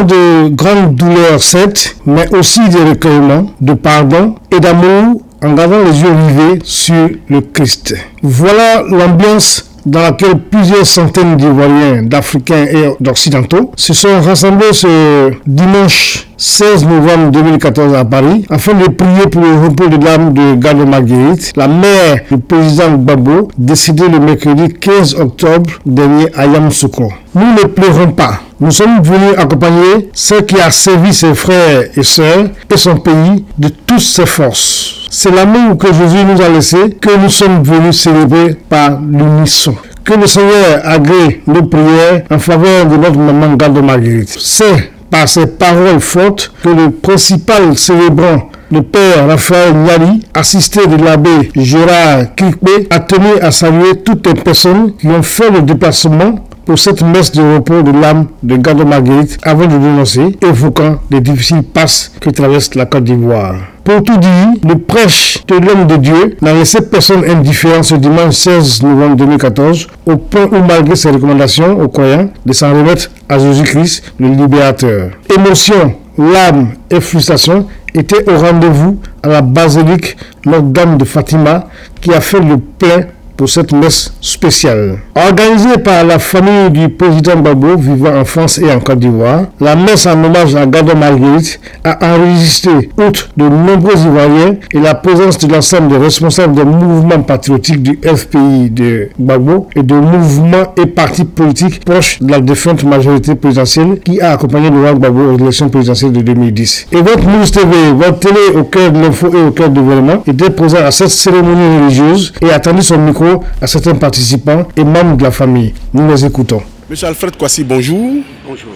de grandes douleurs, certes, mais aussi de recueillement, de pardon et d'amour en gardant les yeux rivés sur le Christ. Voilà l'ambiance dans laquelle plusieurs centaines d'Ivoiriens, d'Africains et d'Occidentaux se sont rassemblés ce dimanche 16 novembre 2014 à Paris afin de prier pour le repos de l'âme de Gado Marguerite, la mère du président Gbagbo, décédée le mercredi 15 octobre dernier à Yamoussoukro. Nous ne pleurons pas. Nous sommes venus accompagner celle qui a servi ses frères et sœurs et son pays de toutes ses forces. C'est l'amour que Jésus nous a laissé que nous sommes venus célébrer par l'unisson. Que le Seigneur agrée nos prières en faveur de notre maman Gado Marguerite. C'est par ces paroles fortes que le principal célébrant, le père Raphaël Niali, assisté de l'abbé Gérard Kirkbe, a tenu à saluer toutes les personnes qui ont fait le déplacement pour cette messe de repos de l'âme de Gado Marguerite avant de dénoncer, évoquant les difficiles passes que traverse la Côte d'Ivoire. Pour tout dire, le prêche de l'homme de Dieu n'a laissé personne indifférent ce dimanche 16 novembre 2014, au point où, malgré ses recommandations aux croyants de s'en remettre à Jésus-Christ, le libérateur. Émotion, larmes et frustration étaient au rendez-vous à la basilique Notre-Dame de Fatima, qui a fait le plein pour cette messe spéciale. Organisée par la famille du président Gbagbo vivant en France et en Côte d'Ivoire, la messe en hommage à Gado Marguerite a enregistré, outre de nombreux Ivoiriens et la présence de l'ensemble des responsables des mouvements patriotiques du FPI de Gbagbo et de mouvements et partis politiques proches de la défunte majorité présidentielle qui a accompagné le roi Gbagbo aux élections présidentielles de 2010. Et votre News TV, votre télé au cœur de l'info et au cœur de l'événement, était présent à cette cérémonie religieuse et a tendu son micro à certains participants et membres de la famille. Nous les écoutons. Monsieur Alfred Kouassi, bonjour. Bonjour.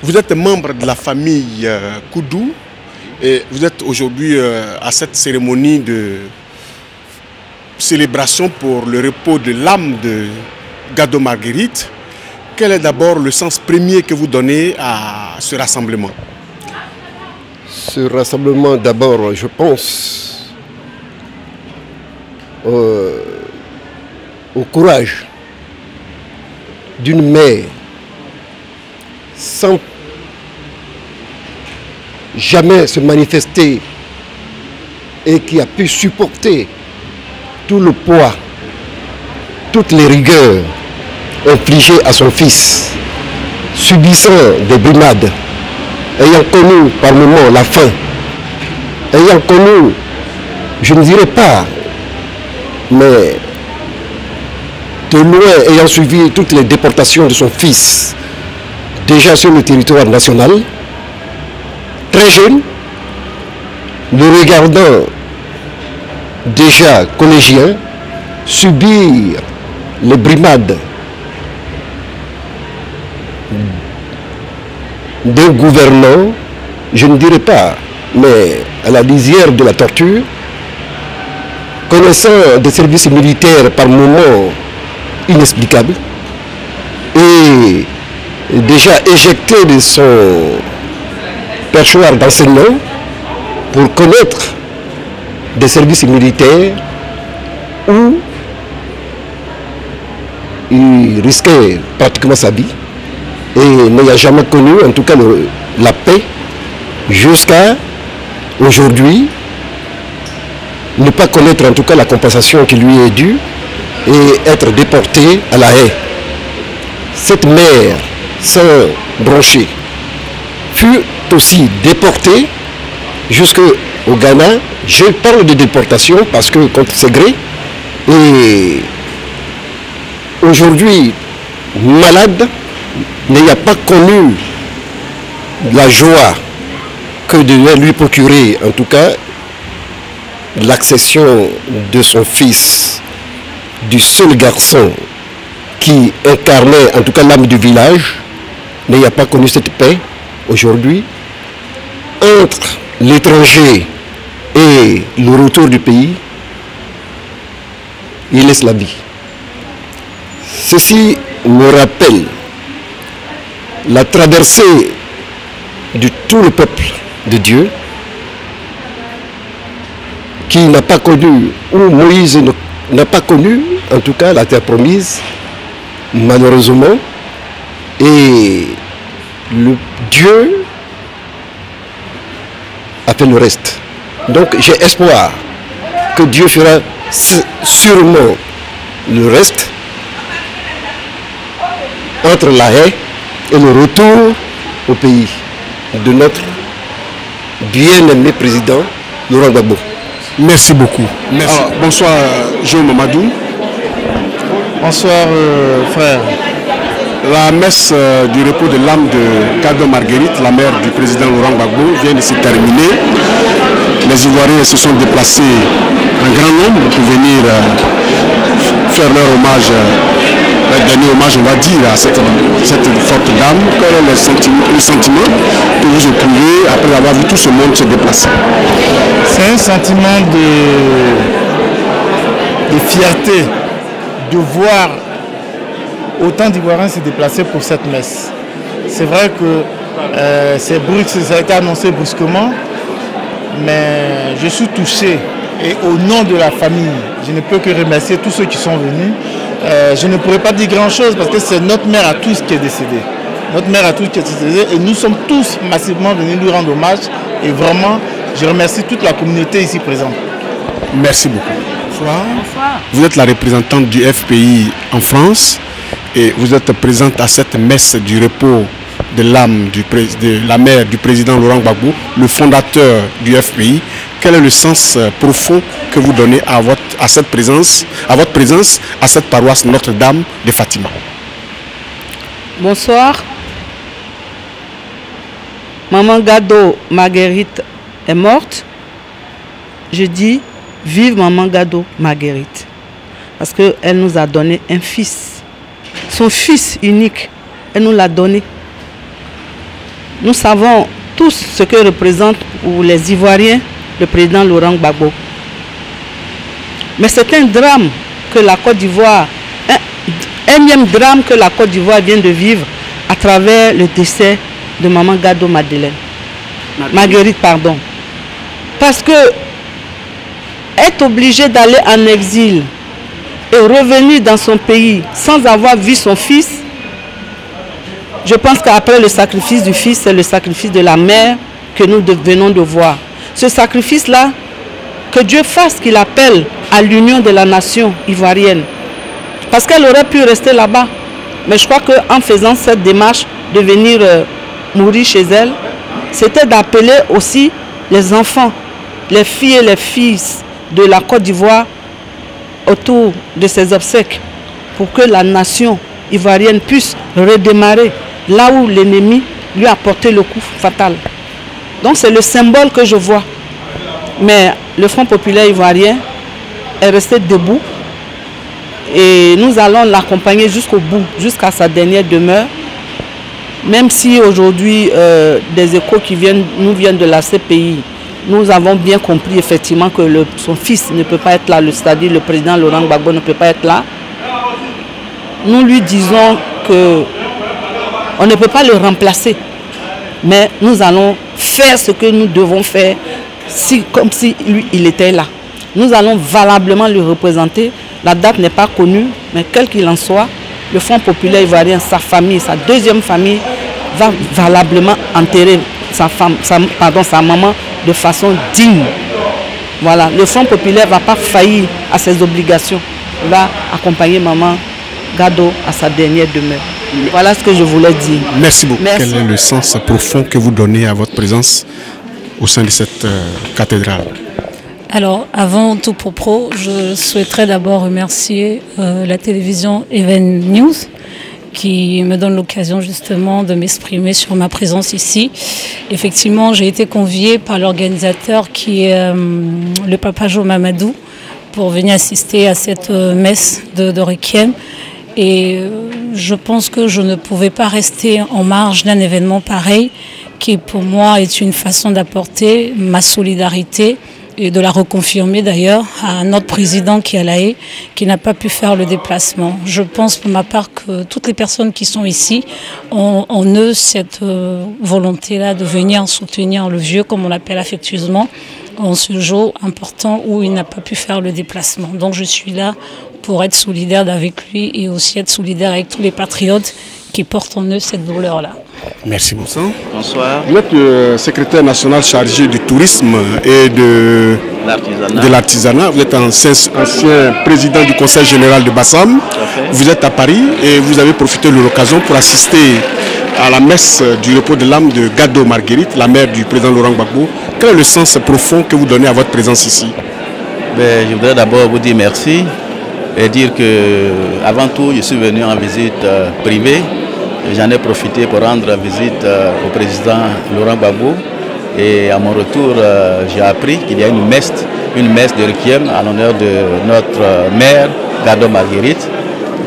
Vous êtes membre de la famille Koudou et vous êtes aujourd'hui à cette cérémonie de célébration pour le repos de l'âme de Gado Marguerite. Quel est d'abord le sens premier que vous donnez à ce rassemblement? Ce rassemblement, d'abord, je pense au courage d'une mère sans jamais se manifester et qui a pu supporter tout le poids, toutes les rigueurs infligées à son fils, subissant des brimades, ayant connu par moments la faim, ayant connu, je ne dirais pas, mais de loin ayant suivi toutes les déportations de son fils, déjà sur le territoire national, très jeune, le regardant déjà collégien, subir les brimades d'un gouvernant, je ne dirais pas, mais à la lisière de la torture, connaissant des services militaires par moments inexplicables et déjà éjecté de son perchoir d'enseignant pour connaître des services militaires où il risquait pratiquement sa vie et n'ayant jamais connu en tout cas la paix jusqu'à aujourd'hui, ne pas connaître en tout cas la compensation qui lui est due et être déporté à La Haye. Cette mère, sans broncher, fut aussi déportée jusqu'au Ghana. Je parle de déportation parce que contre ses gré, et aujourd'hui malade, n'ayant pas connu la joie que devait lui procurer en tout cas l'accession de son fils, du seul garçon qui incarnait en tout cas l'âme du village, n'ayant pas connu cette paix aujourd'hui, entre l'étranger et le retour du pays, il laisse la vie. Ceci me rappelle la traversée de tout le peuple de Dieu qui n'a pas connu, ou Moïse n'a pas connu, en tout cas la terre promise, malheureusement, et le Dieu fait le reste. Donc j'ai espoir que Dieu fera sûrement le reste entre la haie et le retour au pays de notre bien-aimé président Laurent Gbagbo. Merci beaucoup. Merci. Alors, bonsoir Joe Mamadou. Bonsoir frère. La messe du repos de l'âme de Gado Marguerite, la mère du président Laurent Gbagbo, vient de se terminer. Les Ivoiriens se sont déplacés en grand nombre pour venir faire leur hommage, leur dernier hommage, on va dire, à cette forte dame. Quel est le sentiment que vous éprouvez après avoir vu tout ce monde se déplacer? C'est un sentiment de fierté de voir autant d'Ivoiriens se déplacer pour cette messe. C'est vrai que c'est brusque, ça a été annoncé brusquement, mais je suis touché. Et au nom de la famille, je ne peux que remercier tous ceux qui sont venus. Je ne pourrais pas dire grand-chose parce que c'est notre mère à tous qui est décédée. Notre mère à tous qui est décédée et nous sommes tous massivement venus lui rendre hommage. Et vraiment, je remercie toute la communauté ici présente. Merci beaucoup. Bonsoir. Vous êtes la représentante du FPI en France et vous êtes présente à cette messe du repos de l'âme de la mère du président Laurent Gbagbo, le fondateur du FPI. Quel est le sens profond que vous donnez à votre présence, à cette paroisse Notre-Dame de Fatima? Bonsoir. Maman Gado Marguerite est morte. Je dis vive Maman Gado Marguerite. Parce qu'elle nous a donné un fils. Son fils unique, elle nous l'a donné. Nous savons tous ce que représente pour les Ivoiriens le président Laurent Gbagbo. Mais c'est un drame que la Côte d'Ivoire, un énième drame que la Côte d'Ivoire vient de vivre à travers le décès de Maman Gado Marguerite, pardon. Parce que être obligé d'aller en exil et revenir dans son pays sans avoir vu son fils, je pense qu'après le sacrifice du fils, c'est le sacrifice de la mère que nous venons de voir. Ce sacrifice-là, que Dieu fasse qu'il appelle à l'union de la nation ivoirienne. Parce qu'elle aurait pu rester là-bas. Mais je crois qu'en faisant cette démarche de venir mourir chez elle, c'était d'appeler aussi les enfants, les filles et les fils de la Côte d'Ivoire autour de ses obsèques pour que la nation ivoirienne puisse redémarrer là où l'ennemi lui a porté le coup fatal. Donc c'est le symbole que je vois. Mais le Front populaire ivoirien est resté debout et nous allons l'accompagner jusqu'au bout, jusqu'à sa dernière demeure. Même si aujourd'hui des échos qui nous viennent de la CPI, nous avons bien compris effectivement que son fils ne peut pas être là, c'est-à-dire le président Laurent Gbagbo ne peut pas être là. Nous lui disons qu'on ne peut pas le remplacer. Mais nous allons faire ce que nous devons faire comme si lui, il était là. Nous allons valablement le représenter. La date n'est pas connue, mais quel qu'il en soit, le Front populaire ivoirien, sa famille, sa deuxième famille, va valablement enterrer sa maman de façon digne. Voilà, le Front populaire ne va pas faillir à ses obligations. Il va accompagner Maman Gado à sa dernière demeure. Voilà ce que je voulais dire. Merci beaucoup. Merci. Quel est le sens profond que vous donnez à votre présence au sein de cette cathédrale? Alors, avant tout propos, je souhaiterais d'abord remercier la télévision Even News qui me donne l'occasion justement de m'exprimer sur ma présence ici. Effectivement, j'ai été conviée par l'organisateur qui est le Papa Joe Mamadou pour venir assister à cette messe de Requiem. Et je pense que je ne pouvais pas rester en marge d'un événement pareil qui pour moi est une façon d'apporter ma solidarité et de la reconfirmer d'ailleurs à notre président qui est à La Haye, qui n'a pas pu faire le déplacement. Je pense pour ma part que toutes les personnes qui sont ici ont en eux cette volonté-là de venir soutenir le vieux, comme on l'appelle affectueusement, en ce jour important où il n'a pas pu faire le déplacement. Donc je suis là pour être solidaire avec lui et aussi être solidaire avec tous les patriotes qui portent en eux cette douleur-là. Merci beaucoup. Bonsoir. Vous êtes secrétaire national chargé du tourisme et de l'artisanat. Vous êtes ancien président du conseil général de Bassam. Vous êtes à Paris et vous avez profité de l'occasion pour assister à la messe du repos de l'âme de Gado Marguerite, la mère du président Laurent Gbagbo. Quel est le sens profond que vous donnez à votre présence ici? Je voudrais d'abord vous dire merci et dire que avant tout, je suis venu en visite privée. J'en ai profité pour rendre visite au président Laurent Gbagbo. Et à mon retour, j'ai appris qu'il y a une messe de requiem à l'honneur de notre mère, Gado Marguerite.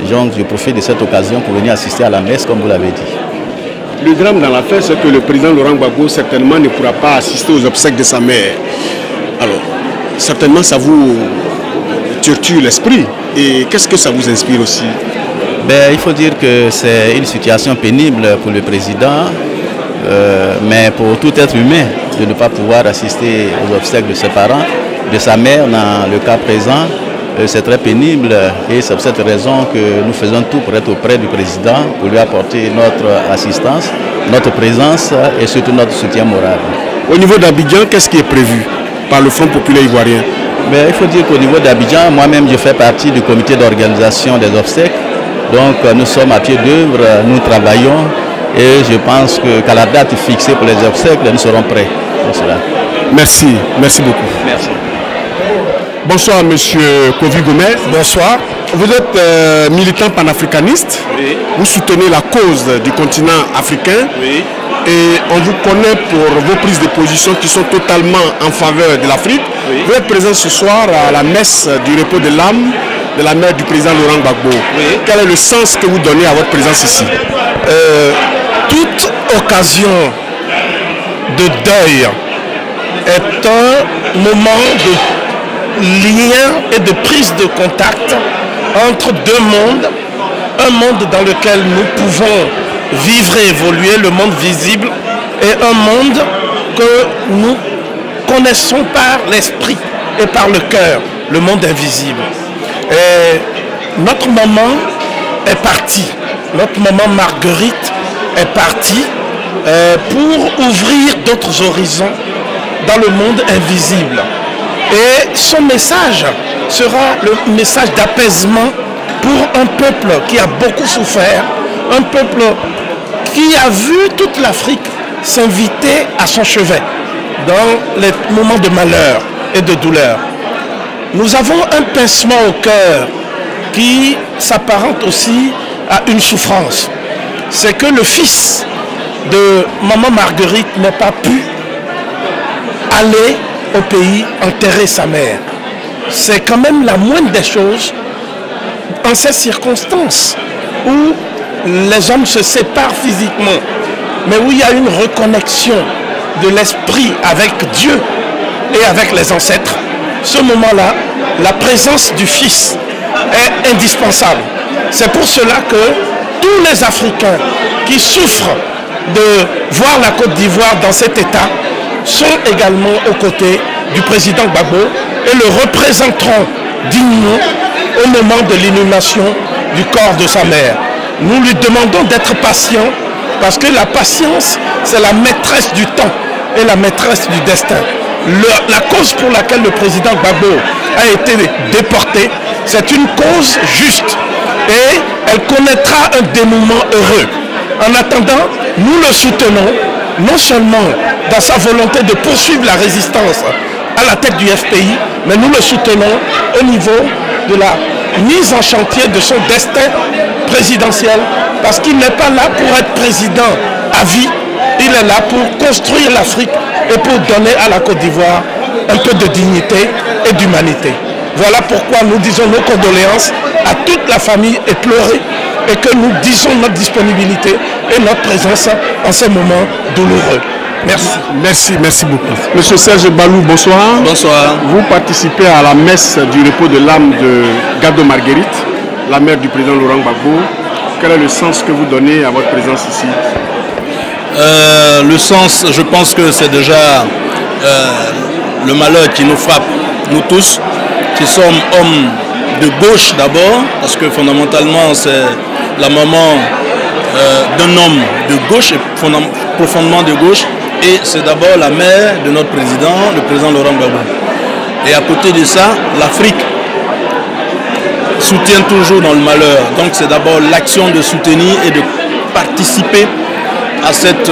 Donc je profite de cette occasion pour venir assister à la messe, comme vous l'avez dit. Le drame dans l'affaire, c'est que le président Laurent Gbagbo certainement ne pourra pas assister aux obsèques de sa mère. Alors, certainement, ça vous torture l'esprit. Et qu'est-ce que ça vous inspire aussi? Il faut dire que c'est une situation pénible pour le président, mais pour tout être humain, de ne pas pouvoir assister aux obsèques de ses parents, de sa mère dans le cas présent. C'est très pénible et c'est pour cette raison que nous faisons tout pour être auprès du président, pour lui apporter notre assistance, notre présence et surtout notre soutien moral. Au niveau d'Abidjan, qu'est-ce qui est prévu par le Front populaire ivoirien? Il faut dire qu'au niveau d'Abidjan, moi-même je fais partie du comité d'organisation des obsèques. Donc nous sommes à pied d'œuvre, nous travaillons et je pense qu'à la date fixée pour les obsèques, nous serons prêts pour cela. Merci, merci beaucoup. Merci. Bonsoir Monsieur Kovi Gomez. Bonsoir. Vous êtes militant panafricaniste. Oui. Vous soutenez la cause du continent africain. Oui. Et on vous connaît pour vos prises de position qui sont totalement en faveur de l'Afrique. Oui. Vous êtes présent ce soir à la messe du repos de l'âme de la mère du président Laurent Gbagbo. Oui. Quel est le sens que vous donnez à votre présence ici? Toute occasion de deuil est un moment de lien et de prise de contact entre deux mondes. Un monde dans lequel nous pouvons vivre et évoluer, le monde visible, et un monde que nous connaissons par l'esprit et par le cœur, le monde invisible. Et notre maman est partie, notre maman Marguerite est partie pour ouvrir d'autres horizons dans le monde invisible. Et son message sera le message d'apaisement pour un peuple qui a beaucoup souffert, un peuple qui a vu toute l'Afrique s'inviter à son chevet dans les moments de malheur et de douleur. Nous avons un pincement au cœur qui s'apparente aussi à une souffrance. C'est que le fils de maman Marguerite n'a pas pu aller au pays enterrer sa mère. C'est quand même la moindre des choses en ces circonstances où les hommes se séparent physiquement, mais où il y a une reconnexion de l'esprit avec Dieu et avec les ancêtres. Ce moment-là, la présence du Fils est indispensable. C'est pour cela que tous les Africains qui souffrent de voir la Côte d'Ivoire dans cet état sont également aux côtés du président Gbagbo et le représenteront dignement au moment de l'inhumation du corps de sa mère. Nous lui demandons d'être patient parce que la patience, c'est la maîtresse du temps et la maîtresse du destin. La cause pour laquelle le président Gbagbo a été déporté, c'est une cause juste et elle connaîtra un dénouement heureux. En attendant, nous le soutenons non seulement dans sa volonté de poursuivre la résistance à la tête du FPI, mais nous le soutenons au niveau de la mise en chantier de son destin présidentiel, parce qu'il n'est pas là pour être président à vie, il est là pour construire l'Afrique et pour donner à la Côte d'Ivoire un peu de dignité et d'humanité. Voilà pourquoi nous disons nos condoléances à toute la famille éplorée et que nous disons notre disponibilité et notre présence en ces moments douloureux. Merci. Merci beaucoup. Monsieur Serge Balou, bonsoir. Bonsoir. Vous participez à la messe du repos de l'âme de Gado Marguerite, la mère du président Laurent Gbagbo. Quel est le sens que vous donnez à votre présence ici? Le sens, je pense que c'est déjà le malheur qui nous frappe, nous tous, qui sommes hommes de gauche d'abord, parce que fondamentalement c'est la maman d'un homme de gauche, et profondément de gauche, et c'est d'abord la mère de notre président, le président Laurent Gbagbo. Et à côté de ça, l'Afrique soutient toujours dans le malheur. Donc c'est d'abord l'action de soutenir et de participer à cette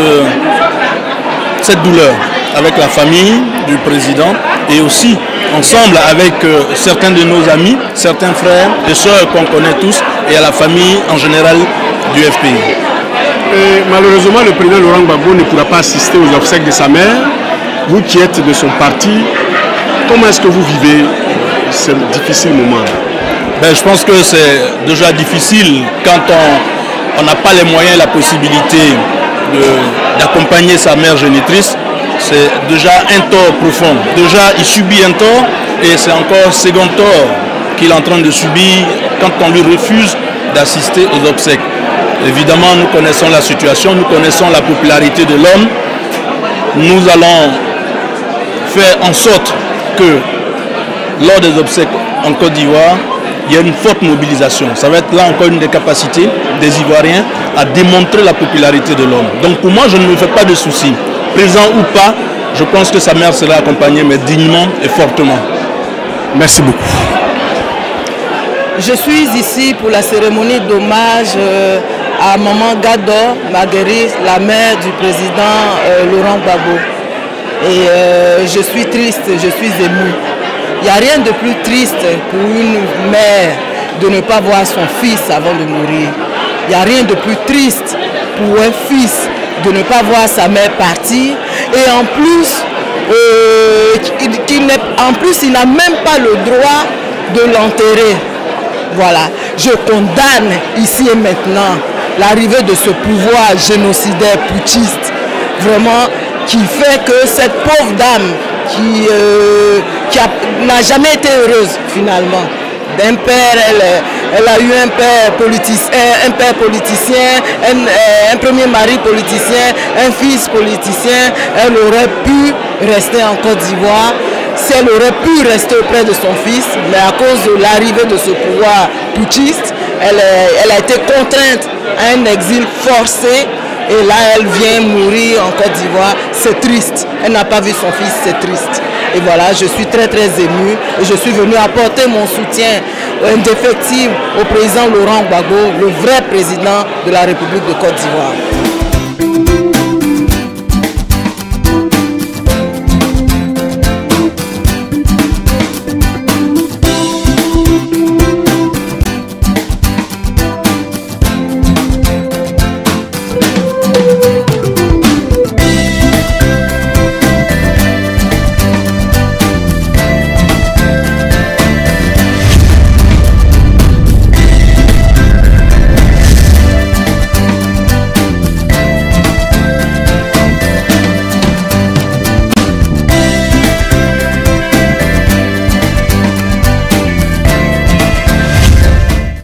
douleur avec la famille du président et aussi ensemble avec certains de nos amis, certains frères et sœurs qu'on connaît tous et à la famille en général du FPI. Et malheureusement, le président Laurent Gbagbo ne pourra pas assister aux obsèques de sa mère. Vous qui êtes de son parti, comment est-ce que vous vivez ce difficile moment? Je pense que c'est déjà difficile quand on n'a pas les moyens, la possibilité d'accompagner sa mère génitrice. C'est déjà un tort profond. Déjà, il subit un tort et c'est encore un second tort qu'il est en train de subir quand on lui refuse d'assister aux obsèques. Évidemment, nous connaissons la situation, nous connaissons la popularité de l'homme. Nous allons faire en sorte que lors des obsèques en Côte d'Ivoire, il y a une forte mobilisation. Ça va être là encore une des capacités des Ivoiriens à démontrer la popularité de l'homme. Donc pour moi, je ne me fais pas de soucis. Présent ou pas, je pense que sa mère sera accompagnée, mais dignement et fortement. Merci beaucoup. Je suis ici pour la cérémonie d'hommage à Maman Gado Marguerite, la mère du président Laurent Gbagbo. Et je suis triste, je suis émue. Il n'y a rien de plus triste pour une mère de ne pas voir son fils avant de mourir. Il n'y a rien de plus triste pour un fils de ne pas voir sa mère partir. Et en plus, il n'a même pas le droit de l'enterrer. Voilà, je condamne ici et maintenant l'arrivée de ce pouvoir génocidaire putschiste, vraiment, qui fait que cette pauvre dame qui n'a jamais été heureuse finalement. D'un père, elle a eu un père politicien, un premier mari politicien, un fils politicien. Elle aurait pu rester en Côte d'Ivoire. Si elle aurait pu rester auprès de son fils, mais à cause de l'arrivée de ce pouvoir putschiste, elle a été contrainte à un exil forcé. Et là, elle vient mourir en Côte d'Ivoire. C'est triste. Elle n'a pas vu son fils, c'est triste. Et voilà, je suis très très émue. Et je suis venue apporter mon soutien indéfectible au président Laurent Gbagbo, le vrai président de la République de Côte d'Ivoire.